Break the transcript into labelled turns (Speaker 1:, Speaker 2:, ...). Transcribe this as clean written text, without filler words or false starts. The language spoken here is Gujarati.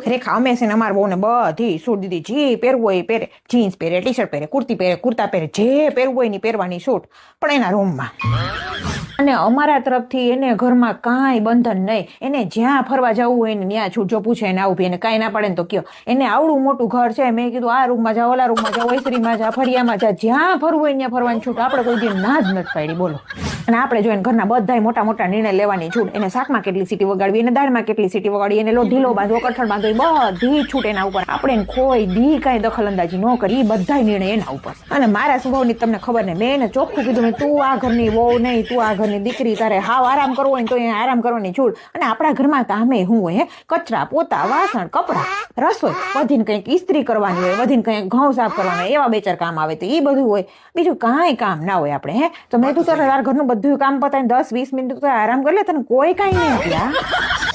Speaker 1: રેખા અમે છે ને અમારા બહુ ને બધી છૂટ દીધી, જે પહેરવું હોય એ પહેરે, જીન્સ પહેરે, ટી શર્ટ પહેરે, કુર્તી પહેરે, કુર્તા પહેરે, જે પહેરવું હોય ની પહેરવાની છૂટ, પણ એના રૂમમાં. અને અમારા તરફથી એને ઘરમાં કાંઈ બંધન નહીં, એને જ્યાં ફરવા જવું હોય ને ત્યાં છૂટ. જો પૂછે એને આવું એને કાંઈ ના પડે ને તો કયો, એને આવડું મોટું ઘર છે, મેં કીધું આ રૂમમાં જા, ઓલા રૂમમાં જા, ઓસરીમાં જા, ફળિયામાં જા, જ્યાં ફરવું હોય ત્યાં ફરવાની છૂટ. આપણે કોઈ દી ના જ નથી પાડી, બોલો. અને આપણે જો એને ઘરના બધાય મોટા મોટા નિર્ણય લેવાની છૂટ, એને શાકમાં કેટલી સીટી વગાડવી, એને દાળમાં કેટલી સીટી વગાડવી, એને ઢીલો બાંધવો, કઠણ બાંધવો, બધી છૂટ એના ઉપર. આપણે કોઈ દી કાંઈ દખલ અંદાજી ન કરી, એ બધાય નિર્ણય એના ઉપર. અને મારા સ્વભાવની તમને ખબર ને, મેં એને ચોખ્ખું કીધું, તું આ ઘરની વહુ નહીં, તું આ ઘરની દીકરી, તારે હાવ આરામ કરવો હોય તો એને આરામ કરવાની છૂટ. અને આપણા ઘરમાં કામે શું હોય, કચરા, પોતા, વાસણ, કપડાં, રસોઈ, વધીને કંઈક ઇસ્ત્રી કરવાની હોય, વધીને કંઈક ઘઉં સાફ કરવાના હોય, એવા બે ચાર કામ આવે તો એ બધું હોય, બીજું કાંઈ કામ ના હોય આપણે. તો મેં તું તારે ઘરનું બધું કામ પતાવીને 10-20 મિનિટ આરામ કરી લે, તને કોઈ કાંઈ નહીં.